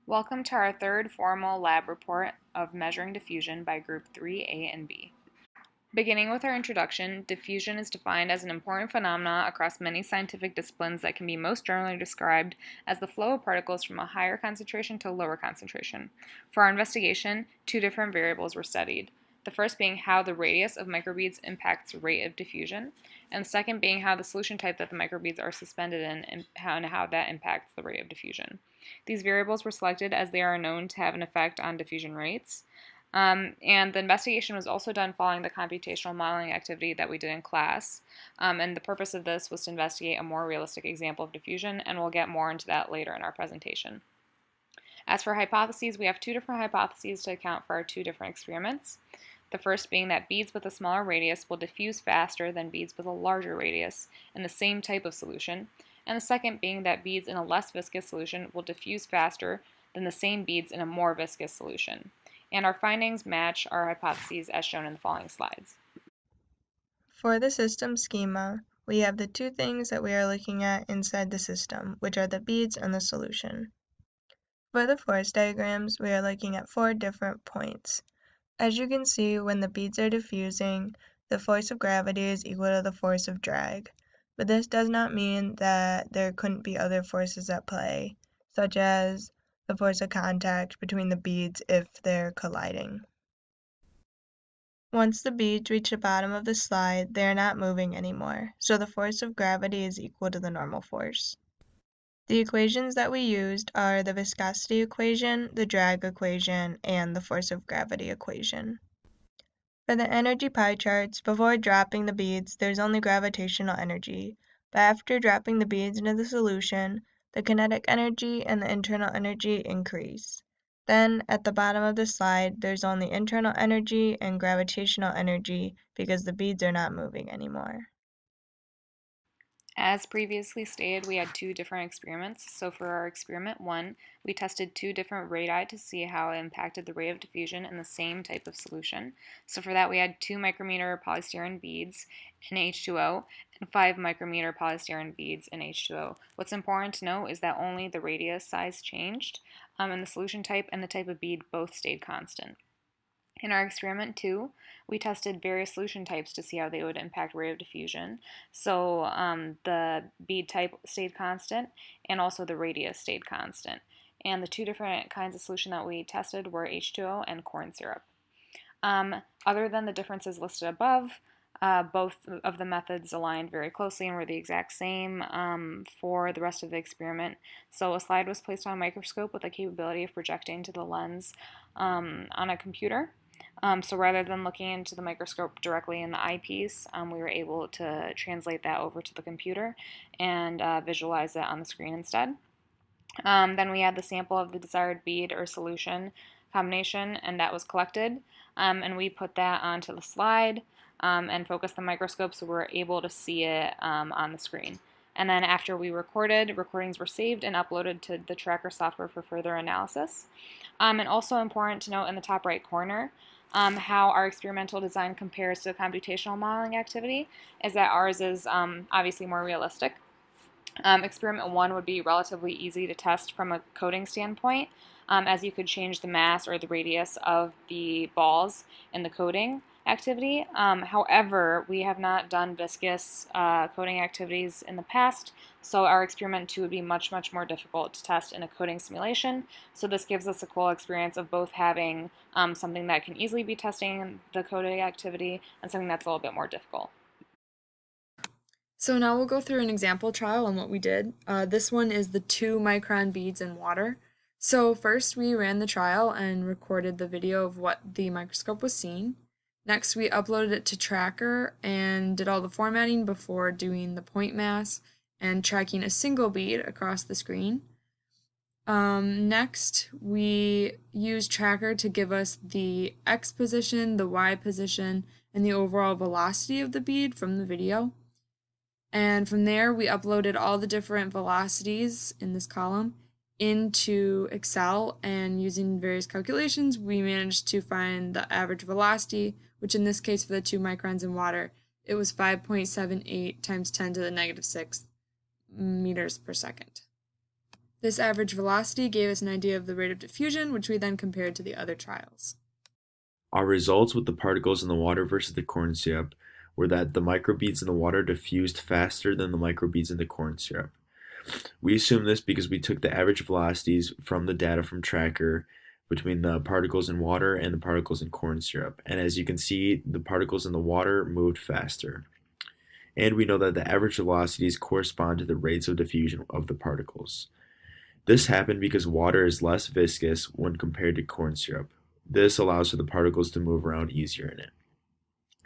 Welcome to our third formal lab report of measuring diffusion by Group 3A and B. Beginning with our introduction, diffusion is defined as an important phenomenon across many scientific disciplines that can be most generally described as the flow of particles from a higher concentration to a lower concentration. For our investigation, two different variables were studied. The first being how the radius of microbeads impacts the rate of diffusion, and the second being how the solution type that the microbeads are suspended in and how that impacts the rate of diffusion. These variables were selected as they are known to have an effect on diffusion rates. And the investigation was also done following the computational modeling activity that we did in class. And the purpose of this was to investigate a more realistic example of diffusion, and we'll get more into that later in our presentation. As for hypotheses, we have two different hypotheses to account for our two different experiments. The first being that beads with a smaller radius will diffuse faster than beads with a larger radius in the same type of solution, and the second being that beads in a less viscous solution will diffuse faster than the same beads in a more viscous solution. And our findings match our hypotheses as shown in the following slides. For the system schema, we have the two things that we are looking at inside the system, which are the beads and the solution. For the force diagrams, we are looking at 4 different points. As you can see, when the beads are diffusing, the force of gravity is equal to the force of drag. But this does not mean that there couldn't be other forces at play, such as the force of contact between the beads if they're colliding. Once the beads reach the bottom of the slide, they are not moving anymore, so the force of gravity is equal to the normal force. The equations that we used are the viscosity equation, the drag equation, and the force of gravity equation. For the energy pie charts, before dropping the beads, there's only gravitational energy, but after dropping the beads into the solution, the kinetic energy and the internal energy increase. Then, at the bottom of the slide, there's only internal energy and gravitational energy because the beads are not moving anymore. As previously stated, we had two different experiments. So for our experiment 1, we tested two different radii to see how it impacted the rate of diffusion in the same type of solution. So for that, we had 2 micrometer polystyrene beads in H2O and 5 micrometer polystyrene beads in H2O. What's important to note is that only the radius size changed, and the solution type and the type of bead both stayed constant. In our experiment 2, we tested various solution types to see how they would impact rate of diffusion. So the bead type stayed constant and also the radius stayed constant. And the two different kinds of solution that we tested were H2O and corn syrup. Other than the differences listed above, both of the methods aligned very closely and were the exact same for the rest of the experiment. So a slide was placed on a microscope with the capability of projecting to the lens on a computer. So rather than looking into the microscope directly in the eyepiece, we were able to translate that over to the computer and visualize it on the screen instead. Then we had the sample of the desired bead or solution combination, and that was collected. And we put that onto the slide and focused the microscope so we were able to see it on the screen. And then after we recorded, recordings were saved and uploaded to the Tracker software for further analysis. And also important to note in the top right corner, how our experimental design compares to the computational modeling activity is that ours is obviously more realistic. Experiment 1 would be relatively easy to test from a coding standpoint, as you could change the mass or the radius of the balls in the coding activity. However, we have not done viscous coding activities in the past, so our experiment 2 would be much, much more difficult to test in a coding simulation. So this gives us a cool experience of both having something that can easily be testing the coding activity and something that's a little bit more difficult. So now we'll go through an example trial on what we did. This one is the 2 micron beads in water. So first we ran the trial and recorded the video of what the microscope was seeing. Next we uploaded it to Tracker and did all the formatting before doing the point mass and tracking a single bead across the screen. Next we used Tracker to give us the X position, the Y position, and the overall velocity of the bead from the video. And from there, we uploaded all the different velocities in this column into Excel, and using various calculations, we managed to find the average velocity, which in this case for the 2 microns in water, it was 5.78 times 10 to the negative 6 meters per second. This average velocity gave us an idea of the rate of diffusion, which we then compared to the other trials. Our results with the particles in the water versus the corn syrup were that the microbeads in the water diffused faster than the microbeads in the corn syrup. We assume this because we took the average velocities from the data from Tracker between the particles in water and the particles in corn syrup. And as you can see, the particles in the water moved faster. And we know that the average velocities correspond to the rates of diffusion of the particles. This happened because water is less viscous when compared to corn syrup. This allows for the particles to move around easier in it.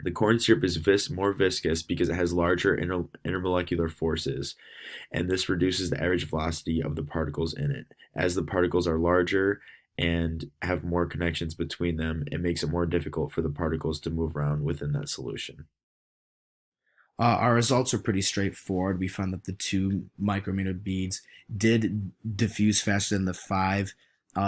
The corn syrup is more viscous because it has larger intermolecular forces, and this reduces the average velocity of the particles in it. As the particles are larger and have more connections between them, it makes it more difficult for the particles to move around within that solution. Our results are pretty straightforward. We found that the 2 micrometer beads did diffuse faster than the 5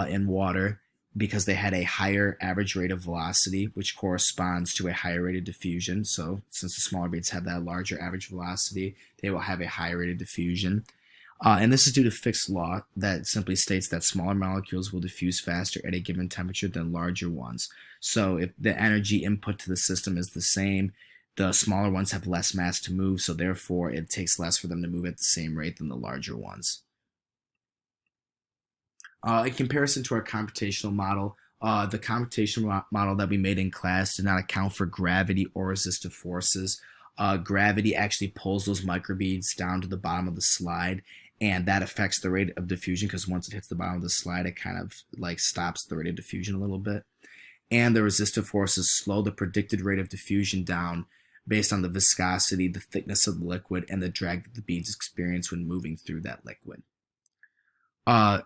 in water because they had a higher average rate of velocity, which corresponds to a higher rate of diffusion. So since the smaller beads have that larger average velocity, they will have a higher rate of diffusion. And this is due to Fick's law that simply states that smaller molecules will diffuse faster at a given temperature than larger ones. So if the energy input to the system is the same, the smaller ones have less mass to move, so therefore it takes less for them to move at the same rate than the larger ones. In comparison to our computational model, the computational model that we made in class did not account for gravity or resistive forces. Gravity actually pulls those microbeads down to the bottom of the slide, and that affects the rate of diffusion because once it hits the bottom of the slide, it kind of like stops the rate of diffusion a little bit. And the resistive forces slow the predicted rate of diffusion down based on the viscosity, the thickness of the liquid, and the drag that the beads experience when moving through that liquid.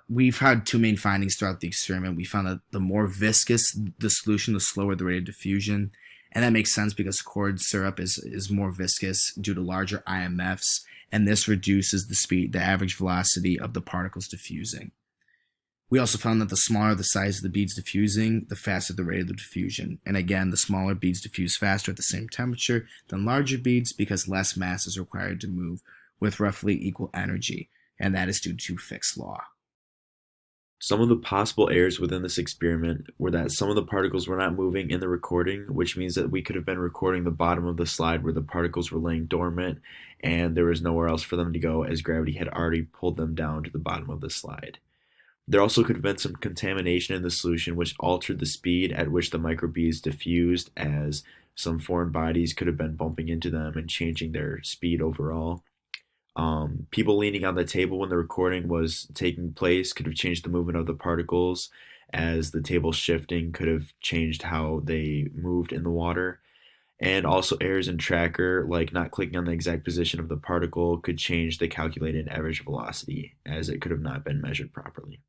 We've had 2 main findings throughout the experiment. We found that the more viscous the solution, the slower the rate of diffusion. And that makes sense because corn syrup is more viscous due to larger IMFs, and this reduces the average velocity of the particles diffusing. We also found that the smaller the size of the beads diffusing, the faster the rate of the diffusion. And again, the smaller beads diffuse faster at the same temperature than larger beads because less mass is required to move with roughly equal energy, and that is due to Fick's law. Some of the possible errors within this experiment were that some of the particles were not moving in the recording, which means that we could have been recording the bottom of the slide where the particles were laying dormant and there was nowhere else for them to go as gravity had already pulled them down to the bottom of the slide. There also could have been some contamination in the solution which altered the speed at which the microbeads diffused, as some foreign bodies could have been bumping into them and changing their speed overall. People leaning on the table when the recording was taking place could have changed the movement of the particles, as the table shifting could have changed how they moved in the water. And also errors in Tracker, like not clicking on the exact position of the particle, could change the calculated average velocity, as it could have not been measured properly.